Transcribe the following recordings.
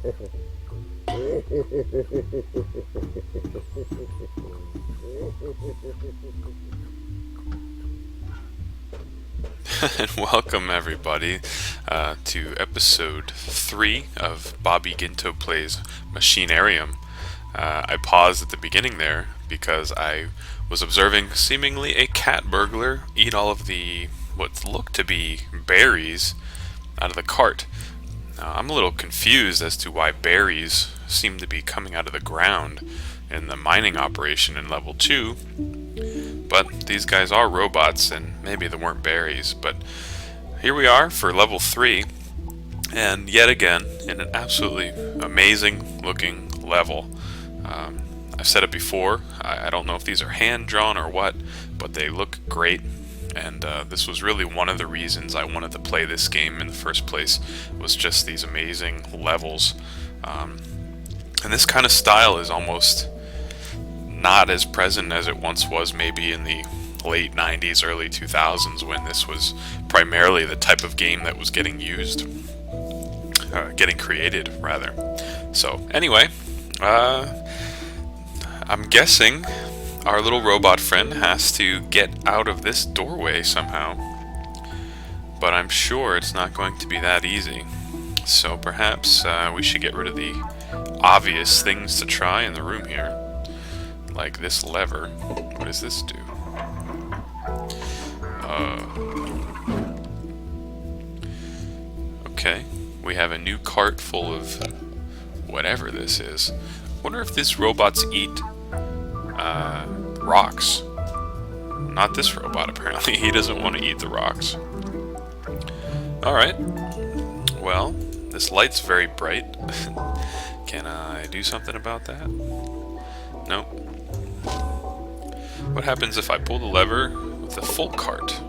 And welcome everybody to episode 3 of Bobby Ginto Plays Machinarium. I paused at the beginning there because I was observing seemingly a cat burglar eat all of the what looked to be berries out of the cart. Now, I'm a little confused as to why berries seem to be coming out of the ground in the mining operation in level 2. But these guys are robots, and maybe they weren't berries. But here we are for level 3, and yet again, in an absolutely amazing looking level. I've said it before, I don't know if these are hand-drawn or what, but they look great. And this was really one of the reasons I wanted to play this game in the first place, was just these amazing levels. And this kind of style is almost not as present as it once was, maybe in the late 90s, early 2000s, when this was primarily the type of game that was getting created rather. So anyway, I'm guessing our little robot friend has to get out of this doorway somehow, but I'm sure it's not going to be that easy. So perhaps we should get rid of the obvious things to try in the room here. Like this lever. What does this do? Okay, we have a new cart full of whatever this is. Wonder if these robots eat rocks. Not this robot, apparently. He doesn't want to eat the rocks. Alright. Well, this light's very bright. Can I do something about that? Nope. What happens if I pull the lever with a full cart?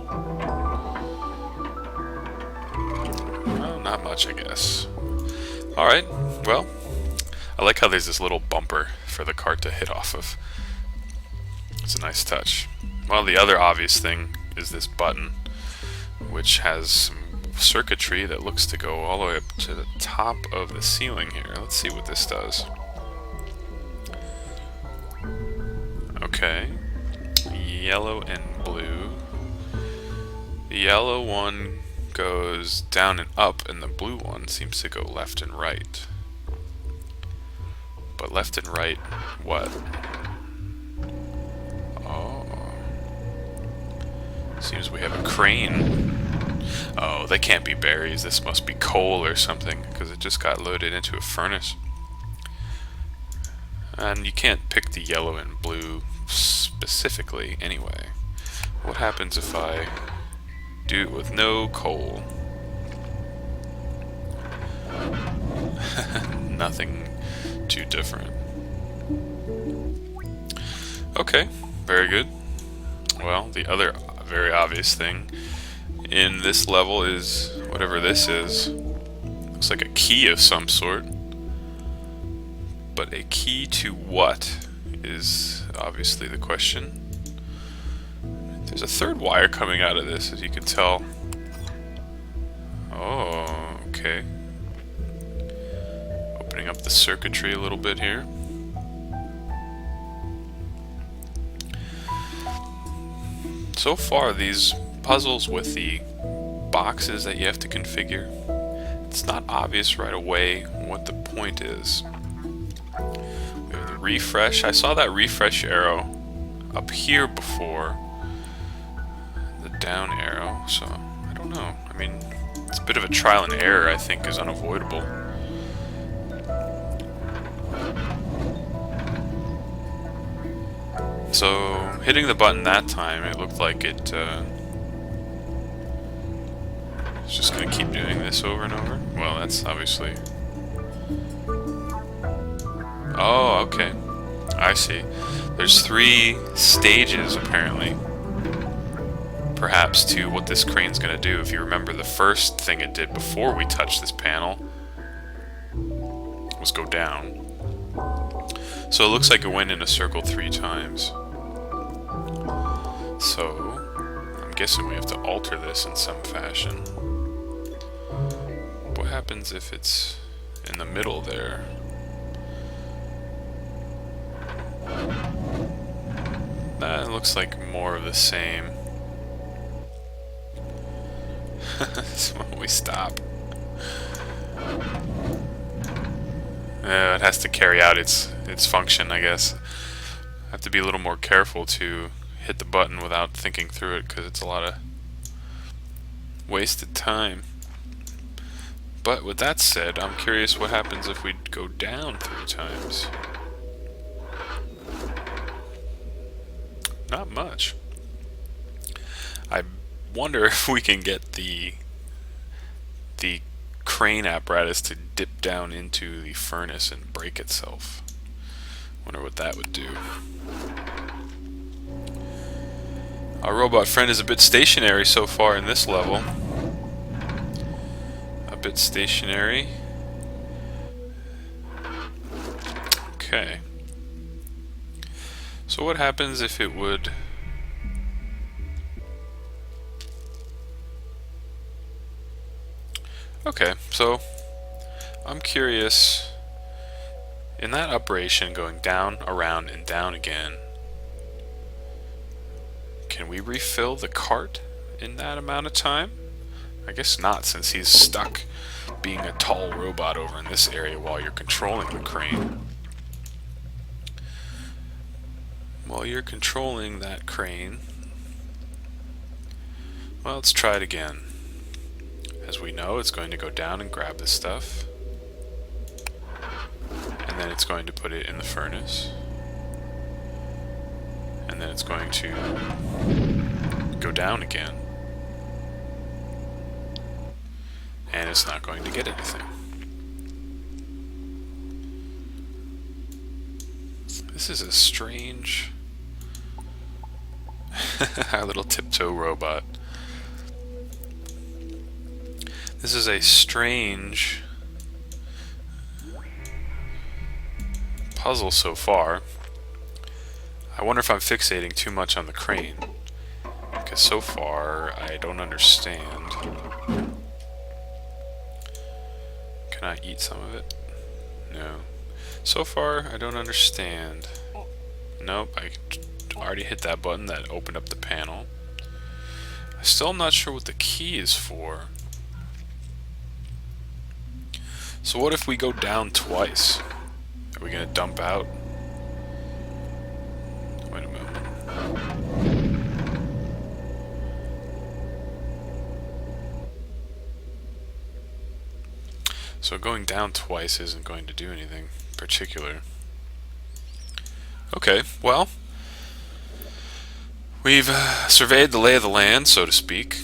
Well, not much, I guess. Alright, well, I like how there's this little bumper for the cart to hit off of. It's a nice touch. Well, the other obvious thing is this button, which has some circuitry that looks to go all the way up to the top of the ceiling here. Let's see what this does. Okay. Yellow and blue. The yellow one goes down and up, and the blue one seems to go left and right. But left and right, what? Oh. Seems we have a crane. Oh, they can't be berries. This must be coal or something, because it just got loaded into a furnace. And you can't pick the yellow and blue specifically anyway. What happens if I do it with no coal? Nothing too different. Okay, very good. Well, the other very obvious thing in this level is whatever this is. Looks like a key of some sort. But a key to what is obviously the question. There's a third wire coming out of this, as you can tell. Oh, okay. Opening up the circuitry a little bit here. So far, these puzzles with the boxes that you have to configure, it's not obvious right away what the point is. We have the refresh. I saw that refresh arrow up here before the down arrow, so I don't know. I mean, it's a bit of a trial and error, I think, is unavoidable. So, hitting the button that time, it looked like it was just going to keep doing this over and over. Well, that's obviously... Oh, okay. I see. There's 3 stages, apparently. Perhaps to what this crane's going to do. If you remember, the first thing it did before we touched this panel was go down. So it looks like it went in a circle 3 times. So, I'm guessing we have to alter this in some fashion. What happens if it's in the middle there. That looks like more of the same. So we stop. It has to carry out its function, I guess. I have to be a little more careful to hit the button without thinking through it, because it's a lot of wasted time. But with that said, I'm curious what happens if we go down 3 times. Not much. I wonder if we can get the crane apparatus to dip down into the furnace and break itself. Wonder what that would do. Our robot friend is a bit stationary so far in this level. A bit stationary. Okay. So what happens if it would... Okay, so I'm curious, in that operation going down, around, and down again, can we refill the cart in that amount of time? I guess not, since he's stuck being a tall robot over in this area while you're controlling the crane. While you're controlling that crane, well, let's try it again. As we know, it's going to go down and grab this stuff, and then it's going to put it in the furnace, and then it's going to go down again, and it's not going to get anything. This is a strange... Our little tiptoe robot. This is a strange puzzle so far. I wonder if I'm fixating too much on the crane, because so far I don't understand. Can I eat some of it? No. So far I don't understand. Nope, I already hit that button that opened up the panel. I still am not sure what the key is for. So what if we go down twice? Are we going to dump out? Wait a minute. So going down twice isn't going to do anything particular. Okay, well, we've surveyed the lay of the land, so to speak.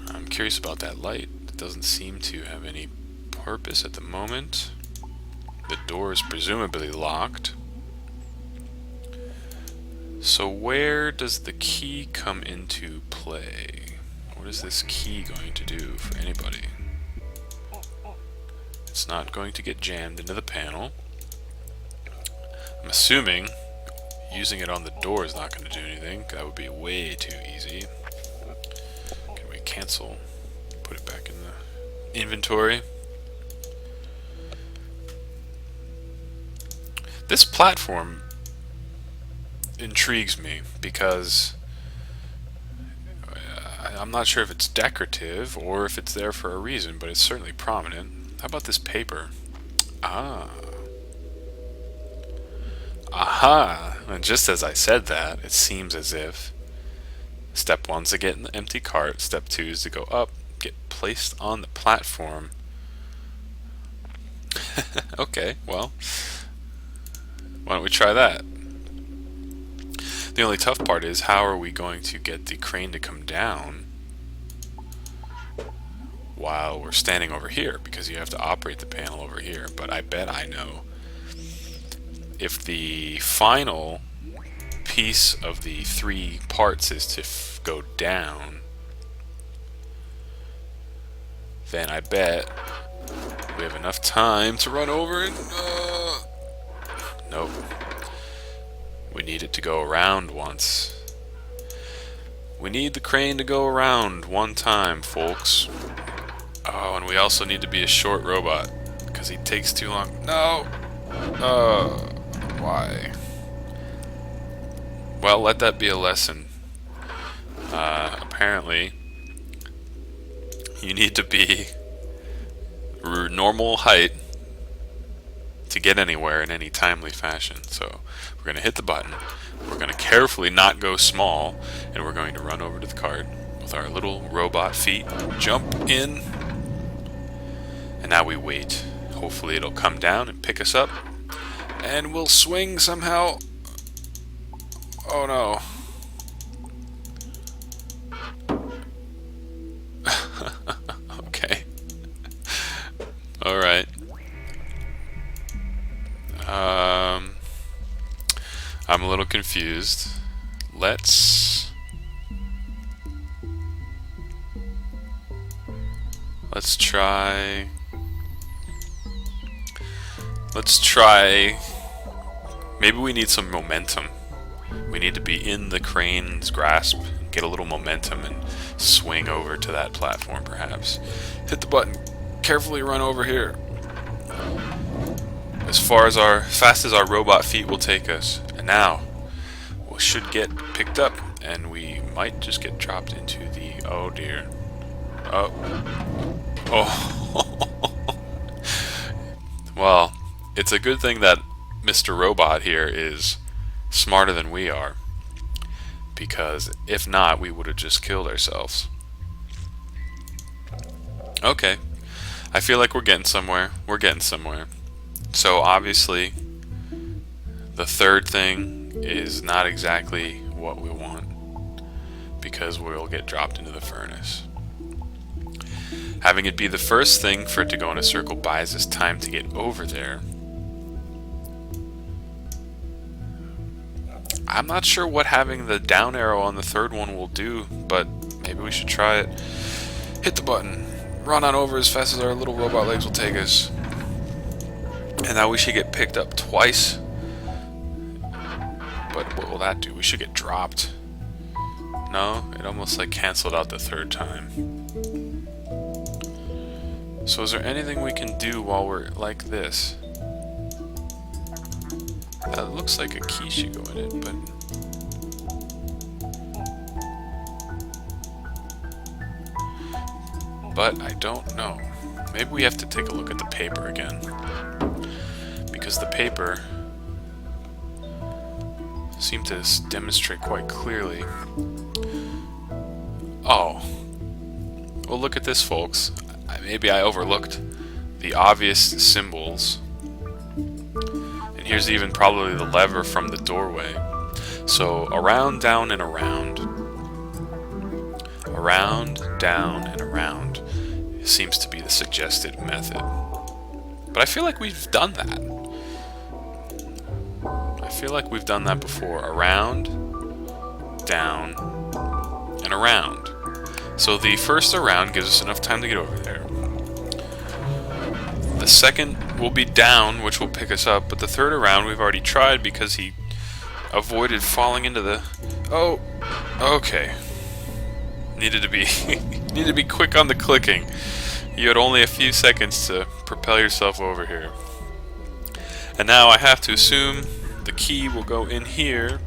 I'm curious about that light. It doesn't seem to have any purpose at the moment. The door is presumably locked. So where does the key come into play? What is this key going to do for anybody? It's not going to get jammed into the panel. I'm assuming using it on the door is not going to do anything. That would be way too easy. Can we cancel? Put it back in the inventory. This platform intrigues me because I'm not sure if it's decorative or if it's there for a reason, but it's certainly prominent. How about this paper? Ah. Aha! And just as I said that, it seems as if step 1's to get in the empty cart, step 2 is to go up, get placed on the platform. Okay, well, why don't we try that? The only tough part is, how are we going to get the crane to come down while we're standing over here? Because you have to operate the panel over here. But I bet I know. If the final piece of the 3 parts is to go down, then I bet we have enough time to run over and... Nope. We need it to go around once. We need the crane to go around one time, folks. Oh, and we also need to be a short robot, because he takes too long. No! Why? Well, let that be a lesson. Apparently, you need to be normal height to get anywhere in any timely fashion. So we're going to hit the button, we're going to carefully not go small, and we're going to run over to the cart with our little robot feet, jump in, and now we wait. Hopefully it'll come down and pick us up, and we'll swing somehow. Oh no. Okay. Alright. I'm a little confused. Let's try. Maybe we need some momentum. We need to be in the crane's grasp, get a little momentum, and swing over to that platform, perhaps. Hit the button. Carefully run over here. Fast as our robot feet will take us. And now, we should get picked up, and we might just get dropped into the... Oh dear. Oh. Well, it's a good thing that Mr. Robot here is smarter than we are, because if not, we would have just killed ourselves. Okay, I feel like we're getting somewhere. So obviously, the third thing is not exactly what we want, because we'll get dropped into the furnace. Having it be the first thing for it to go in a circle buys us time to get over there. I'm not sure what having the down arrow on the third one will do, but maybe we should try it. Hit the button. Run on over as fast as our little robot legs will take us. And now we should get picked up twice. But what will that do? We should get dropped. No, it almost like canceled out the third time. So is there anything we can do while we're like this? That looks like a key should go in it, but I don't know. Maybe we have to take a look at the paper again, because the paper seemed to demonstrate quite clearly. Oh, well, look at this, folks. Maybe I overlooked the obvious symbols. And here's even probably the lever from the doorway. So around, down, and around. Around, down, and around seems to be the suggested method. But I feel like we've done that. I feel like we've done that before. Around, down, and around. So the first around gives us enough time to get over there. The second will be down, which will pick us up, but the third around we've already tried because he avoided falling into the... Oh, okay. Needed to be quick on the clicking. You had only a few seconds to propel yourself over here. And now I have to assume the key will go in here.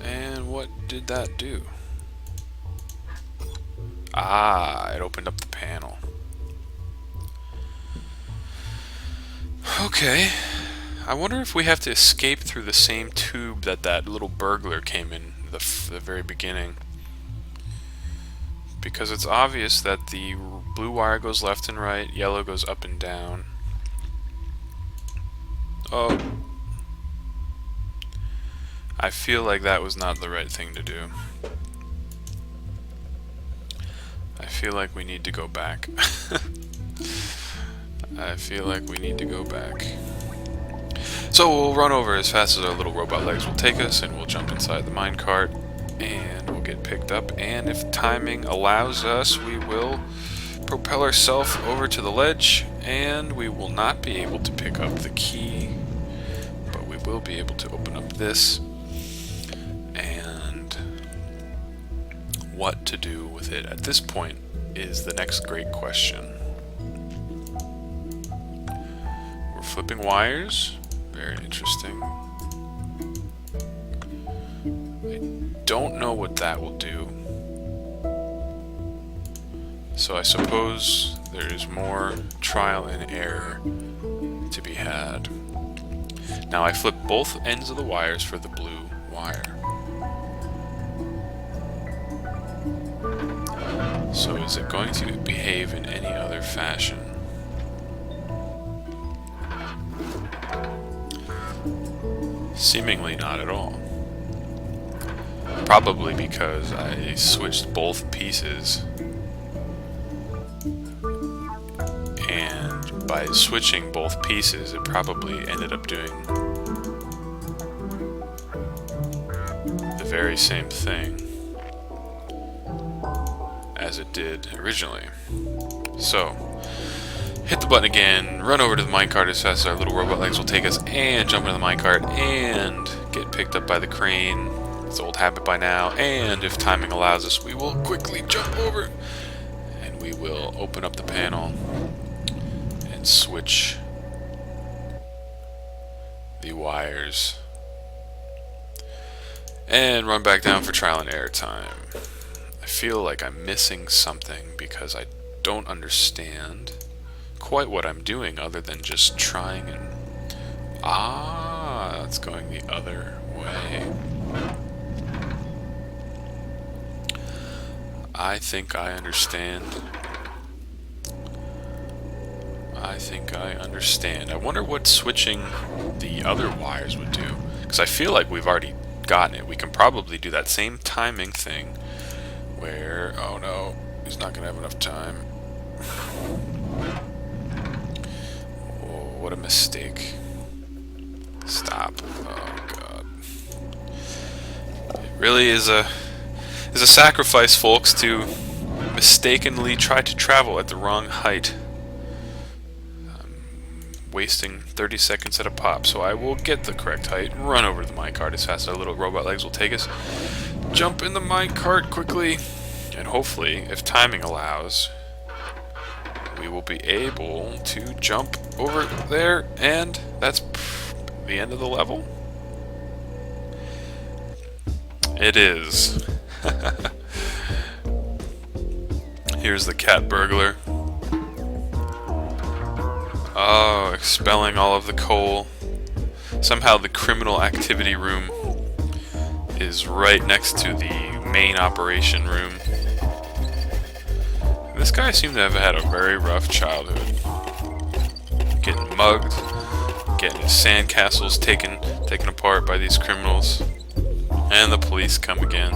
And what did that do? Ah, it opened up the panel. Okay. I wonder if we have to escape through the same tube that little burglar came in the very beginning. Because it's obvious that the blue wire goes left and right, yellow goes up and down. Oh. I feel like that was not the right thing to do. I feel like we need to go back. I feel like we need to go back. So we'll run over as fast as our little robot legs will take us, and we'll jump inside the minecart, and we'll get picked up, and if timing allows us, we will propel ourselves over to the ledge, and we will not be able to pick up the key, but we will be able to open up this, and what to do with it at this point is the next great question. flipping wires. Very interesting. I don't know what that will do. So I suppose there is more trial and error to be had. Now I flip both ends of the wires for the blue wire. So is it going to behave in any other fashion? Seemingly not at all. Probably because I switched both pieces. And by switching both pieces, it probably ended up doing the very same thing as it did originally. So, hit the button again, run over to the minecart as fast as our little robot legs will take us, and jump into the minecart, and get picked up by the crane. It's an old habit by now, and if timing allows us, we will quickly jump over, and we will open up the panel and switch the wires, and run back down for trial and error time. I feel like I'm missing something because I don't understand quite what I'm doing other than just trying and... Ah, it's going the other way. I think I understand. I wonder what switching the other wires would do. Because I feel like we've already gotten it. We can probably do that same timing thing where... Oh no, he's not going to have enough time. Oh, what a mistake. Stop. Oh god. It really is a sacrifice, folks, to mistakenly try to travel at the wrong height. I'm wasting 30 seconds at a pop, so I will get the correct height, run over to the minecart as fast as our little robot legs will take us, jump in the minecart quickly, and hopefully, if timing allows, we will be able to jump over there, and that's the end of the level? It is. Here's the cat burglar. Oh, expelling all of the coal. Somehow the criminal activity room is right next to the main operation room. This guy seemed to have had a very rough childhood. Getting mugged, getting his sandcastles taken apart by these criminals, and the police come again.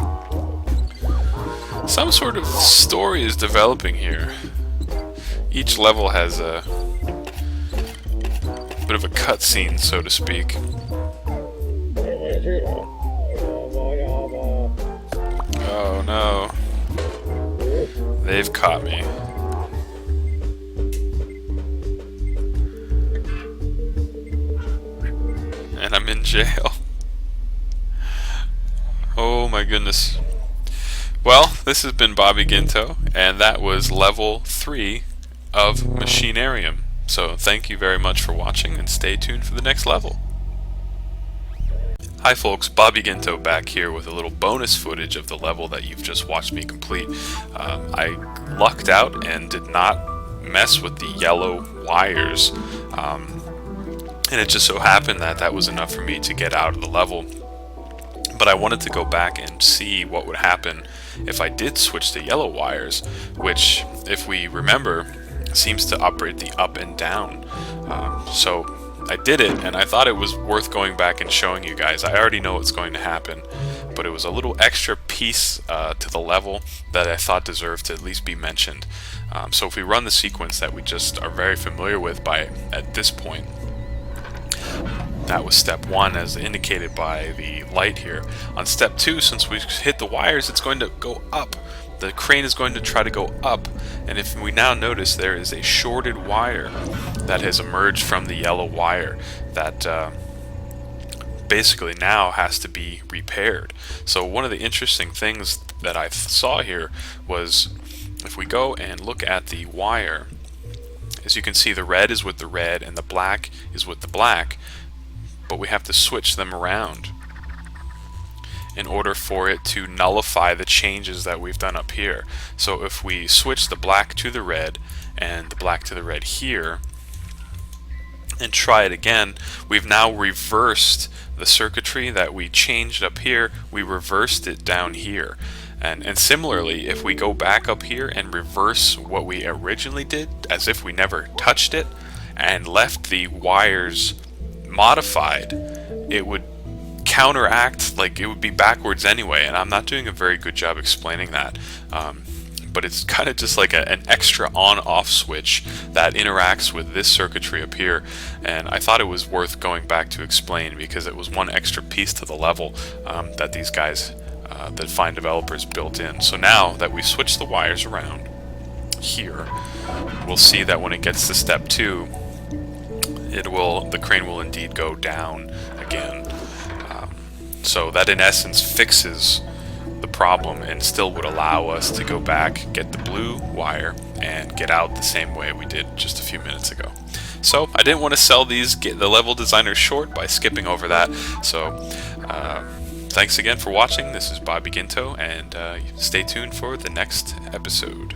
Some sort of story is developing here. Each level has a bit of a cutscene, so to speak. Oh no. They've caught me. And I'm in jail. Oh my goodness. Well, this has been Bobby Ginto, and that was level 3 of Machinarium. So thank you very much for watching, and stay tuned for the next level. Hi folks, Bobby Ginto back here with a little bonus footage of the level that you've just watched me complete. I lucked out and did not mess with the yellow wires, and it just so happened that that was enough for me to get out of the level. But I wanted to go back and see what would happen if I did switch the yellow wires, which, if we remember, seems to operate the up and down. So I did it, and I thought it was worth going back and showing you guys. I already know what's going to happen, but it was a little extra piece to the level that I thought deserved to at least be mentioned. So if we run the sequence that we just are very familiar with at this point, that was step 1 as indicated by the light here. On step 2, since we hit the wires, it's going to go up. The crane is going to try to go up, and if we now notice, there is a shorted wire that has emerged from the yellow wire that basically now has to be repaired. So one of the interesting things that I saw here was, if we go and look at the wire As you can see, the red is with the red and the black is with the black, but we have to switch them around in order for it to nullify the changes that we've done up here. So if we switch the black to the red and the black to the red here and try it again, we've now reversed the circuitry that we changed up here. We reversed it down here. And similarly, if we go back up here and reverse what we originally did as if we never touched it and left the wires modified, it would counteract, like it would be backwards anyway, and I'm not doing a very good job explaining that, but it's kind of just like an extra on-off switch that interacts with this circuitry up here, and I thought it was worth going back to explain because it was one extra piece to the level that these guys, that Fine developers, built in. So now that we switch the wires around here, we'll see that when it gets to step 2, the crane will indeed go down again. So that in essence fixes the problem and still would allow us to go back, get the blue wire, and get out the same way we did just a few minutes ago. So I didn't want to sell the level designer short by skipping over that. So thanks again for watching. This is Bobby Ginto, and stay tuned for the next episode.